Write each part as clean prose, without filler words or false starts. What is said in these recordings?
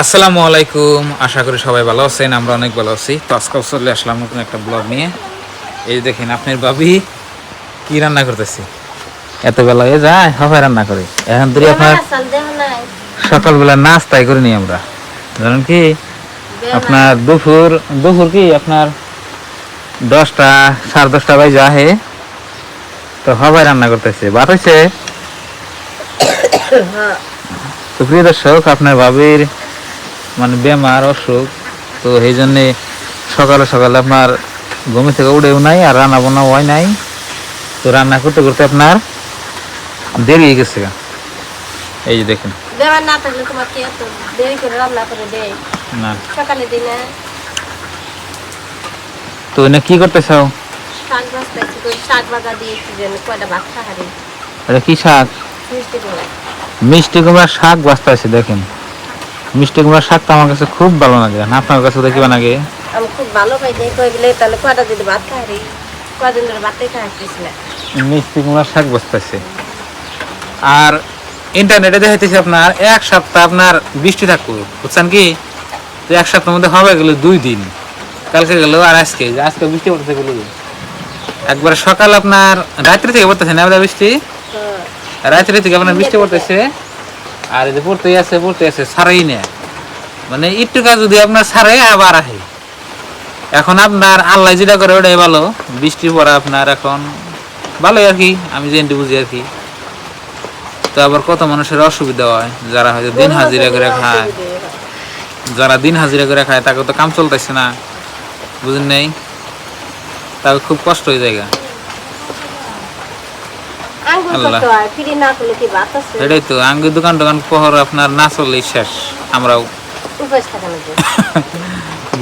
আসসালামু আলাইকুম, আশা করি সবাই ভালো আছেন। আমরা অনেক ভালো আছি। তো আজকাল চলে আসলাম নতুন একটা ব্লগ নিয়ে। এই দেখেন আপনার ভাবি কি রান্না করতেছে। এত বেলা হয়ে যায় হবে রান্না করে। এখন ধরে আপনার সকালবেলা নাস্তাই করে নিই আমরা, জানেন কি আপনার দুপুর দুপুর কি আপনার 10টা 10:30 বাজে আহে, তো হবে রান্না করতেছে, ভাত হয়েছে। তো প্রিয় দর্শক, আপনার ভাবির মানে বেমার অসুখ, তো এই জন্যে সকালে সকালে আপনার ঘুম থেকে উঠেও নাই আর রান্না বান্না হয় নাই। তো রান্না করতে করতে আপনার দেরি হয়ে গেছে। এই যে দেখেন না থাকলে তোমার কি এত দেরি করে রান্না করে দেয় না, সকালে দিনে তো এনে কি করতে চাও? শাক বাজতেছি, শাক বাজা দিয়ে কি যেন কয়টা ভাত খাহারি এটা কি শাক? মিষ্টি কুমড়া। মিষ্টি কুমড়ার শাক বাঁচতে আছে। দেখেন মিষ্টি কুমড়ার শাক তো আমার কাছে খুব ভালো লাগে, আপনার কাছে দেখিবা নাকি? আমি খুব ভালো পাই দেয় কই বলে তাহলে কয়টা যদি ভাত খাহারি, কয়দিন ধরে ভাতই খাইতেছি না। মিষ্টি কুমড়ার শাক বাঁচতেছে। আর ইন্টারনেটে দেখাইতেছে আপনার 1 সপ্তাহ আপনার বৃষ্টি থাকবে, বুঝছেন কি? তো 1 সপ্তাহের মধ্যে হবে গেল 2 দিন, কালকে গেল আর আজকে আজকে বৃষ্টি পড়তেছে গেল একবার সকাল আপনার রাত্রি থেকে পড়তেছে না বৃষ্টি, রাত্রি থেকে আপনার বৃষ্টি পড়তেছে আর এই যে পড়তেই আছে ছাড়াই না, মানে একটু কাজ যদি আপনার ছাড়ে আবার আহে। এখন আপনার আল্লাহ যেটা করে ওটাই ভালো, বৃষ্টি পড়া আপনার এখন ভালোই আর কি, আমি যেটা বুঝি আর কি। তো আবার কত মানুষের অসুবিধা হয় যারা হয়তো দিন হাজিরা করে খায়, যারা দিন হাজিরা করে খায় তাকে তো কাম চলতেছে না, বুঝেন নেই, তাকে খুব কষ্ট হয়ে যায়। এটাই তো আঙ্গুর দোকান টোকান পহর আপনার না চললেই শেষ, আমরাও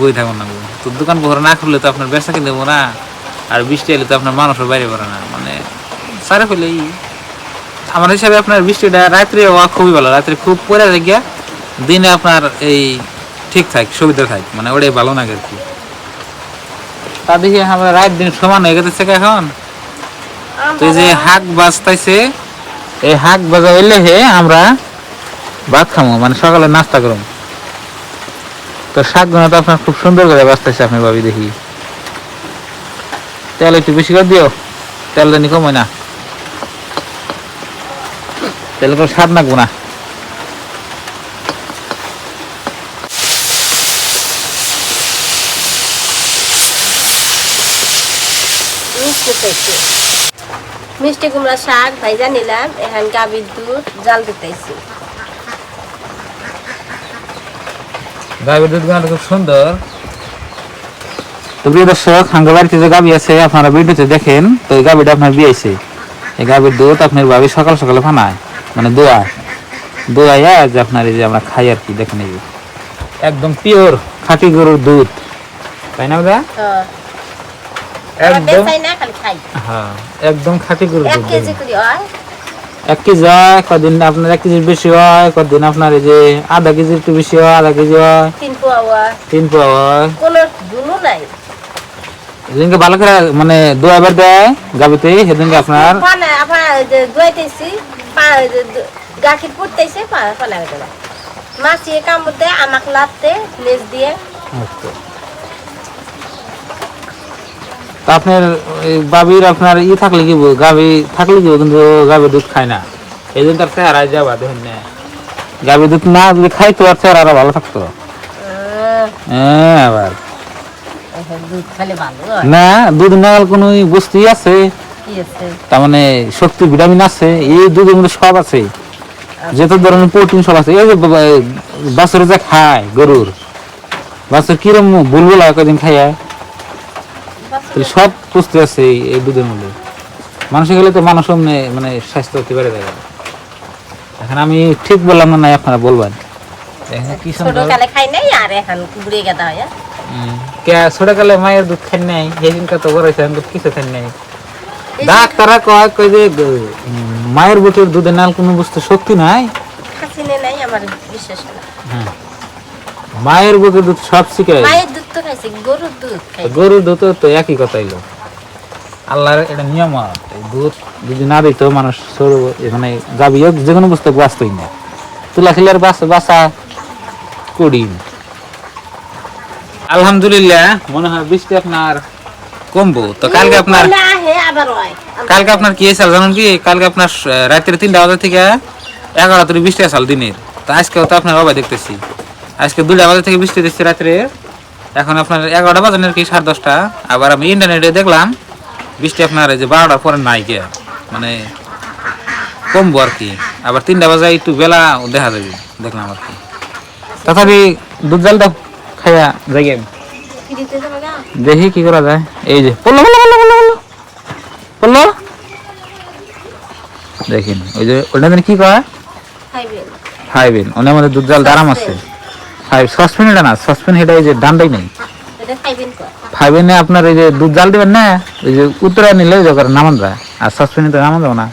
বই থাকবো না। তো দোকান পহর না খুললে তো আপনার বেচা কিনে দেবো না, আর বৃষ্টি এলে তো আপনার মানুষের বাইরে পড়ে না, মানে সারে ফেলেই। আমার হিসাবে আপনার বৃষ্টিটা রাত্রে হওয়া খুবই ভালো, রাত্রে খুব পরে গিয়া দিনে আপনার এই ঠিক থাক সুবিধা থাক, মানে ওটাই ভালো লাগে আর কি। তা দেখি আমরা রাত দিন সমান হয়ে গেছে এখন। তো এই যে হাঁক বাজতেছে, এই হাঁক বাজা হইলে হে আমরা ভাত খামো, মানে সকালে নাস্তা করবো। তো শাকগুলো তো আপনার খুব সুন্দর করে বাজতেছে, আপনি ভাবি দেখি। তেল একটু বেশি করে দিও, তেল জানি কময় না, তেল করে স্বাদ নাকবো না। মিষ্টি কুমড়া শাক ভাইজা নিলাম, এখন গাভীর দুধ জাল দিতেছি। গাভীর দুধ গুলো খুব সুন্দর। তো প্রিয় দর্শক, আমার বাড়িতে যে গাভী আছে আপনারা ভিডিওতে দেখেন, তো এই গাভীটা আপনার বিয়েছে। এই গাভীর দুধ আপনার ভাবি সকাল সকালে ফানায়, মানে দোয়াইয়া যে আপনার এই যে আমরা খাই আর কি। দেখেন এই একদম পিওর খাঁটি গরুর দুধ, তাই না দাদা? একদম হ্যাঁ, একদম খাঁটি গরুর দুধ। 1 কেজি হয়, কদিন আপনার 1 কেজির বেশি হয়, কদিন আপনার এই যে আধা কেজির একটু বেশি হয়, আধা কেজি হয়, 3 পোয়া হয়। যেদিনকে ভালো করে মানে দোয়াবার দেয় গাবিতে, সেদিনকে আপনার গাখির পড়তেছে মাছিয়ে কামড়তে আমাকে লাগতে লেজ দিয়ে। আপনার বাবির আপনার ই থাকলে কি গাবি থাকলে কি, কিন্তু গাবির দুধ খায় না, এই জন্য তার চেহারা যাবা দেখেন না। গাবির দুধ না যদি খাইতো আর চেহারা আরো ভালো থাকতো। হ্যাঁ, আবার না দুধ না কোনো বস্তুই আছে, তার মানে শক্তি ভিটামিন আছে এই দুধের মধ্যে, সব আছে, যত ধরনের প্রোটিন সব আছে। এই যে বাছুর যা খায়, গরুর বাছুর কিরম বুলবুল কদিন খাইয়া, সব পুষ্টি আছে এই দুধের মধ্যে। মানুষের গেলে তো মানুষ মানে স্বাস্থ্য অতি বেড়ে যায়। এখন আমি ঠিক বললাম না, নাই আপনারা বলবেন। ছোটকালে মায়ের দুধ খাই নাই, সেদিনকার তো বড় হয়েছে কিছু খাই নাই। ডাক্তাররা কয় যে মায়ের বুকের দুধের নাল কোনো বস্তু শক্তি নাই, মায়ের বুকের দুধ সব শিখায়। গরুর দুধ তো একই কথা এলো, আল্লাহর এটা নিয়ম। দুধ যদি না দিত মানুষ মানে গাভী যে কোনো বস্তু বাঁচতই না। তুলা খেলে আর বাঁচা কঠিন। আলহামদুলিল্লাহ মনে হয় বৃষ্টি আপনার কমবো। তো কালকে আপনার কি হয়েছে জানেন কি, কালকে আপনার রাত্রে 3টা বাজে থেকে 11টা তৈরি বৃষ্টি আসাল দিনের। তো আজকেও তো আপনার বাবা দেখতেছি, আজকে 2টা বাজে থেকে বৃষ্টি দিচ্ছে রাত্রে। এখন আপনার 11টা বাজে আর কি 10:30। আবার আমি ইন্টারনেটে দেখলাম বৃষ্টি আপনার এই যে 12টার পরে নাই গে, মানে কমবো আর কি। আবার 3টা বাজে একটু বেলা দেখা যাবে দেখলাম আর কি। তথাপি দুধ জালটা খাইয়া যাই দেখি কি করা যায়। এই যে পড়লো পড়লো দেখেন, ওই যে ওটা কি কয় ফাইবেন, ওনার মধ্যে দুধ জাল দারাম আছে। সসপেন এটা না, সসপেন এটা এই যে ডান্ডাই নেই ফাইবেনে আপনার এই যে দুধ জাল দিবেন না, ওই যে উত্তরা নিলে নামান যায়, আর সসপেনে তো নামান যাবো না।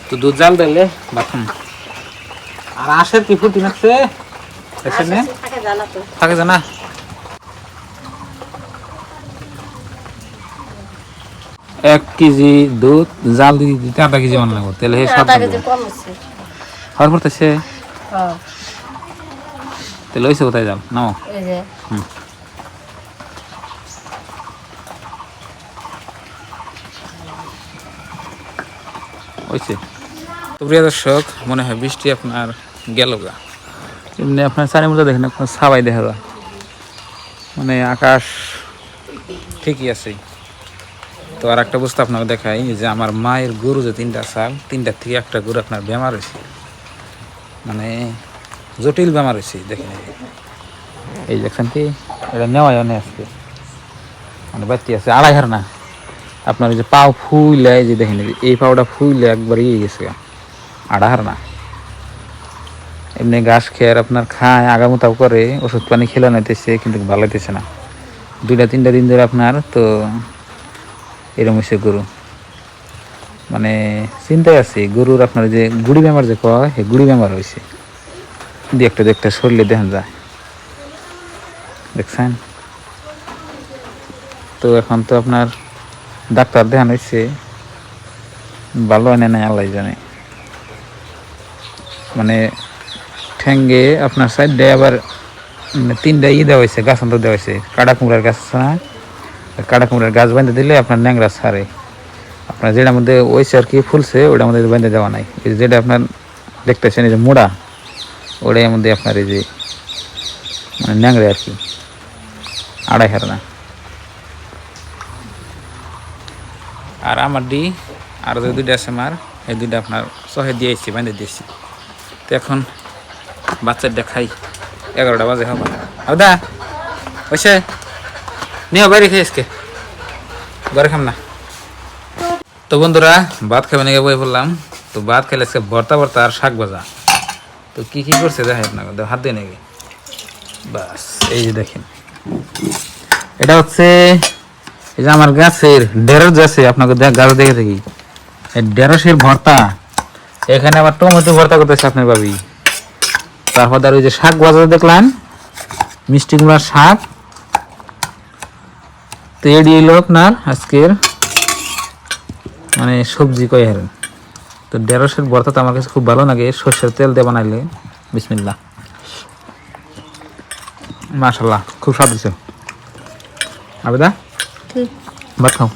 তো দুধ জাল দিলে বাথরুম আর আশের কি ফুটি নাকছে থাকে জানা। 1 কেজি দুধ জাল দিতে 1/2 কেজি মান লাগবে, তাহলে সব হওয়ার পড়তেছে। তাহলে ওইসে কোথায় যাও নাও। ওইসে তো প্রিয় দর্শক, মনে হয় বৃষ্টি আপনার গেল গা। এমনি আপনার চারের মধ্যে দেখেন আপনার ছাবাই দেখা যায়, মানে আকাশ ঠিকই আছে। তো আর একটা বস্তু আপনাকে দেখাই, যে আমার মায়ের গরু যে 3টা ছাগ, 3টার থেকে একটা গরু আপনার বেমার হয়েছে, মানে জটিল বেমার হয়েছে। দেখেন এই দেখছেন কি, এটা নেওয়াই অনেক আজকে, মানে বাড়তি আছে 2.5 হার না। আপনার ওই যে পাও ফুইলে, যে দেখেন এই পাওটা ফুইলে একবার ইয়ে গেছে 2.5 হার না। এমনি ঘাস খেয়ে আপনার খায় আগামতাও করে, ওষুধ পানি খেলে নিতেছে কিন্তু ভালো হইতেছে না। 2-3টা দিন ধরে আপনার তো এরকম হয়েছে গরু, মানে চিন্তায় আছে গরুর। আপনার যে গুড়ি বেমার যে কয়, সেই গুড়ি বেমার হয়েছে, দেখতে শরীরে দেখা যায়, দেখছেন। তো এখন তো আপনার ডাক্তার দেখানো হয়েছে, ভালো হয় না আল্লাহ জানে। মানে ঠ্যাঙ্গে আপনার সাইডে আবার 3টা দেওয়া হয়েছে, গাছ অন্তর দেওয়া হয়েছে। কাটা কুমড়ার গাছ আছে না, কাটা কুমড়ার গাছ বেঁধে দিলে আপনার ন্যাংরা ছাড়ে। আপনার যেটার মধ্যে ওইছে আর কি ফুলছে, ওটার মধ্যে বেঁধে দেওয়া নাই। যেটা আপনার দেখতেছেন এই যে মোড়া, ওটার মধ্যে আপনার এই যে মানে ন্যাংরা আর কি 2.5 হার না। আর আমার আর যে 2টা আছে আমার, এই 2টা আপনার সহে দিয়েছি, বেঁধে দিয়েছি। তো এখন বাচ্চার দেখাই, 11টা বাজে হবে। দা ওইসে নিয়ে বাইরে খেয়ে আজকে ঘরে খাম না। তো বন্ধুরা, ভাত খাবে নাকি বই বললাম। তো ভাত খেলে আজকে ভর্তা আর শাক ভাজা। তো কি করছে দেখেন আপনাকে, হাত দিয়ে নাকি বাস। এই যে দেখেন, এটা হচ্ছে এই যে আমার গাছের ঢেঁড়স আছে, আপনাকে গাছ দেখে থাকি, এই ঢেঁড়সের ভর্তা। এখানে আবার টমেটো ভর্তা করতেছে আপনার ভাবি। তারপর আর ওই যে শাক ভাজা দেখলেন, মিষ্টি কুমড়ার শাক। তো এডি এলো আপনার আজকের মানে সবজি কই হারেন। তো ঢেঁড়সের ভর্তা তো আমার কাছে খুব ভালো লাগে, সরষের তেল দিয়ে বানাইলে। বিসমিল্লাহ, মাশাআল্লাহ, খুব স্বাদ হয়েছে। আবেদা ভাত খাও,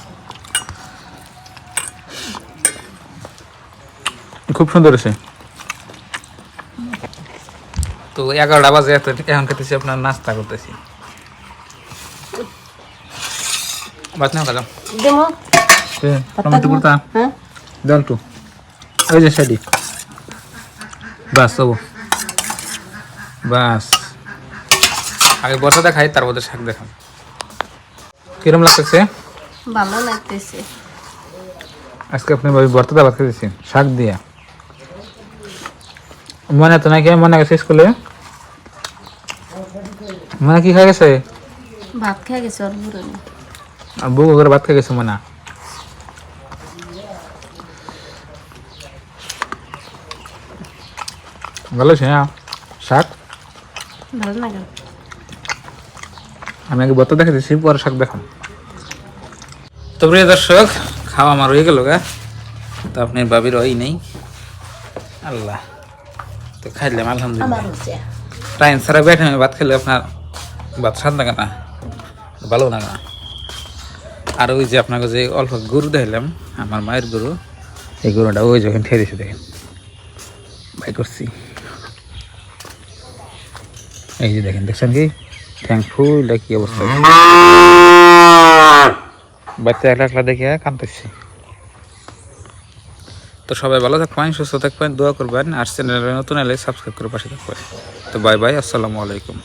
খুব সুন্দর হয়েছে। তো 11টা বাজে, এখন খেতেছি আপনার নাস্তা করতেছি। ভাত না খালাম টমেটো ভর্তা দেন তো, ওই যে সাইডে বাস হবো বাস। আগে ভর্তাটা খাই, তারপর শাক দেখাম। কিরম লাগতেছে? ভালো লাগতেছে। আজকে আপনি ভর্তাটা ভাত খেতেছেন শাক দিয়া, মনে তো নাকি? মনে গেছে স্কুলে, মনে কি খাই গেছে? ভাত খেয়ে গেছে ওর বুড়ো, আর বউ করে ভাত খেয়ে গেছে মনে। ভালো আছে না শাক? ভালো লাগে। আমি আগে ভর্তা দেখে দিচ্ছি, পরে শাক দেখাম। তো প্রিয় দর্শক, খাওয়া আমার হয়ে গেল গা। তো আপনার বাবির ওই নেই, আল্লাহ। তো খাইলাম আলহামদুলিল্লাহ। টাইম ছাড়া বেটে ভাত খেলে আপনার ভাত স্বাদ লাগে না, ভালো লাগে না। আর ওই যে আপনাকে যে অল্প গরু দেখলাম, আমার মায়ের গরু, এই গরুটা ওই যখন ঠেয়ে দিয়েছে দেখেন, বাই করছি। এই যে দেখেন, দেখছেন কি থ্যাঙ্কফুল কি অবস্থা, বাচ্চা একলা একলা দেখে কাঁদতেছি। তো সবাই ভালো থাকবেন, সুস্থ থাকবেন, দোয়া করবেন, আর চ্যানেলে নতুন এলে সাবস্ক্রাইব করে পাশে থাকবেন। তো বাই বাই, আসসালামু আলাইকুম।